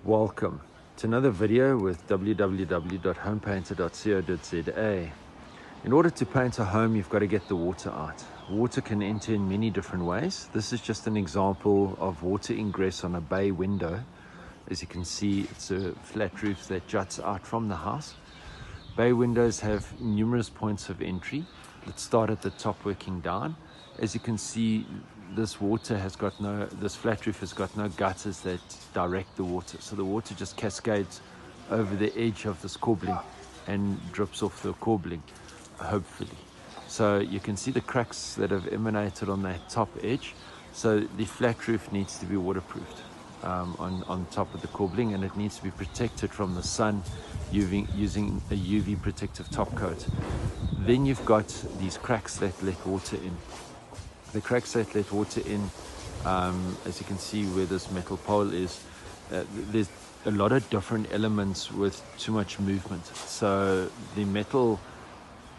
Welcome to another video with www.homepainter.co.za. In order to paint a home, you've got to get the water out. Water can enter in many different ways. This is just an example of water ingress on a bay window. As you can see, it's a flat roof that juts out from the house. Bay windows have numerous points of entry. Let's start at the top working down. As you can see, this flat roof has got no gutters that direct the water. So the water just cascades over the edge of this corbelling and drips off the corbelling, hopefully. So you can see the cracks that have emanated on that top edge. So the flat roof needs to be waterproofed on top of the corbelling, and it needs to be protected from the sun using a UV protective top coat. Then you've got these cracks that let water in. The cracks that let water in, as you can see where this metal pole is, there's a lot of different elements with too much movement. So the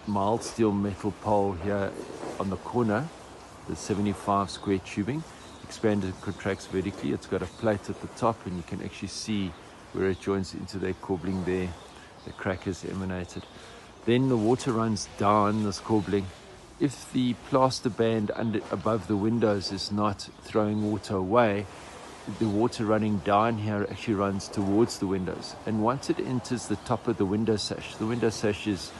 mild steel metal pole here on the corner, the 75 square tubing, expands and contracts vertically. It's got a plate at the top, and you can actually see where it joins into that corbelling there. The crack has emanated. Then the water runs down this corbelling. If the plaster band above the windows is not throwing water away, the water running down here actually runs towards the windows. And once it enters the top of the window sash is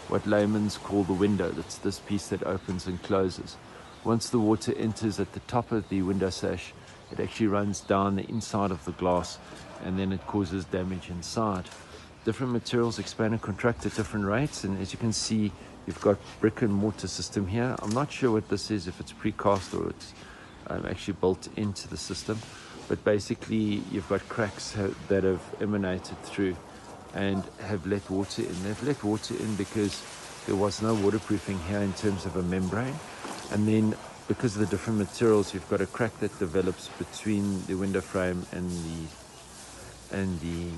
what laymen call the window. That's this piece that opens and closes. Once the water enters at the top of the window sash, it actually runs down the inside of the glass, and then it causes damage inside. Different materials expand and contract at different rates, and as you can see, you've got brick and mortar system here. I'm not sure what this is, if it's precast or it's actually built into the system, but basically you've got cracks that have emanated through and have let water in. They've let water in because there was no waterproofing here in terms of a membrane, and then because of the different materials, you've got a crack that develops between the window frame and the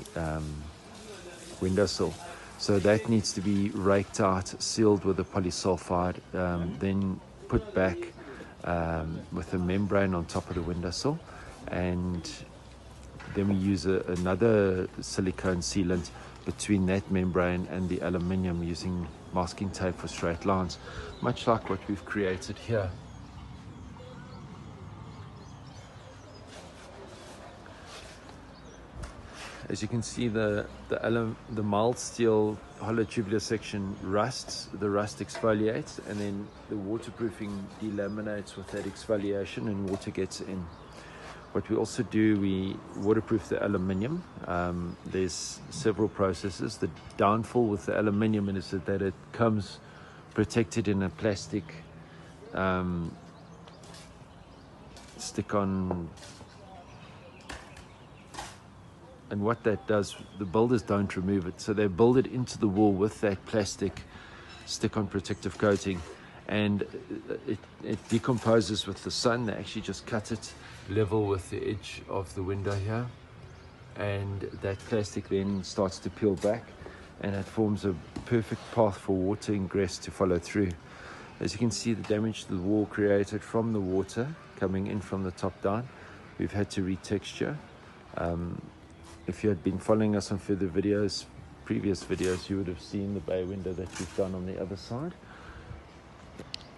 windowsill. So that needs to be raked out, sealed with a polysulfide, then put back with a membrane on top of the windowsill, and then we use another silicone sealant between that membrane and the aluminium using masking tape for straight lines, much like what we've created here. As you can see, the mild steel hollow tubular section rusts, the rust exfoliates, and then the waterproofing delaminates with that exfoliation and water gets in. What we also do, we waterproof the aluminium. There's several processes. The downfall with the aluminium is that it comes protected in a plastic stick-on. And what that does, the builders don't remove it. So they build it into the wall with that plastic stick-on protective coating, and it decomposes with the sun. They actually just cut it level with the edge of the window here, and that plastic then starts to peel back, and it forms a perfect path for water ingress to follow through. As you can see, the damage to the wall created from the water coming in from the top down, we've had to retexture. If you had been following us on further videos, previous videos, you would have seen the bay window that we've done on the other side,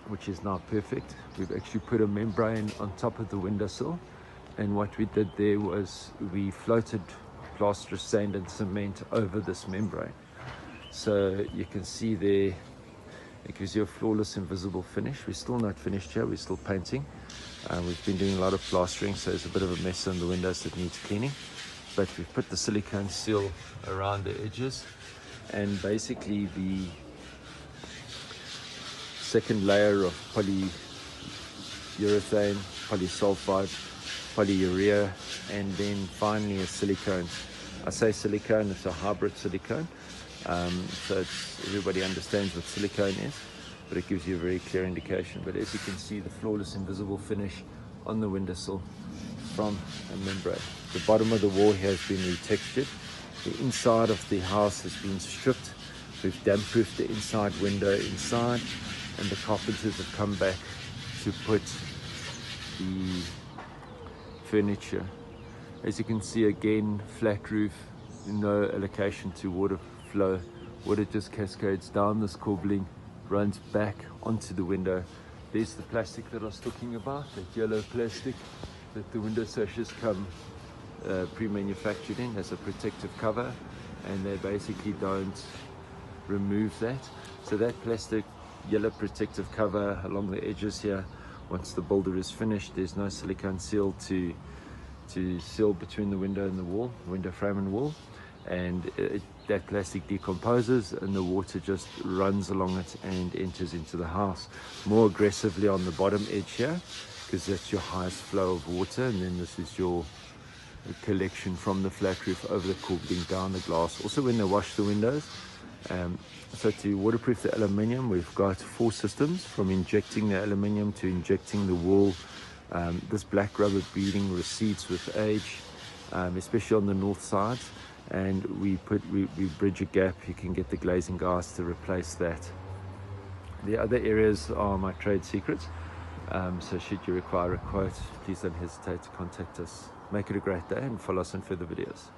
which is now perfect. We've actually put a membrane on top of the windowsill, and what we did there was we floated plaster, sand and cement over this membrane. So you can see there, it gives you a flawless invisible finish. We're still not finished here, we're still painting. We've been doing a lot of plastering, so there's a bit of a mess on the windows that needs cleaning. But we've put the silicone seal around the edges, and basically the second layer of polyurethane, polysulfide, polyurea, and then finally a silicone. I say silicone, it's a hybrid silicone, so everybody understands what silicone is, but it gives you a very clear indication. But as you can see, the flawless invisible finish on the windowsill from a membrane. The bottom of the wall here has been retextured. The inside of the house has been stripped. We've damp-proofed the inside window inside, and the carpenters have come back to put the furniture As you can see, again, flat roof, no allocation to water flow. Water just cascades down this corbelling, runs back onto the window. There's the plastic that I was talking about, that yellow plastic that the window sashes come pre-manufactured in as a protective cover, and they basically don't remove that. So that plastic yellow protective cover along the edges here, once the builder is finished, there's no silicone seal to seal between the window and the wall, window frame and wall, and that plastic decomposes and the water just runs along it and enters into the house more aggressively on the bottom edge here, because that's your highest flow of water, and then this is your collection from the flat roof over the corbelling down the glass. Also, when they wash the windows, so to waterproof the aluminium, we've got 4 systems, from injecting the aluminium to injecting the wool. This black rubber beading recedes with age, especially on the north side, and we bridge a gap. You can get the glazing guys to replace that. The other areas are my trade secrets, so should you require a quote, please don't hesitate to contact us. Make it a great day and follow us on further videos.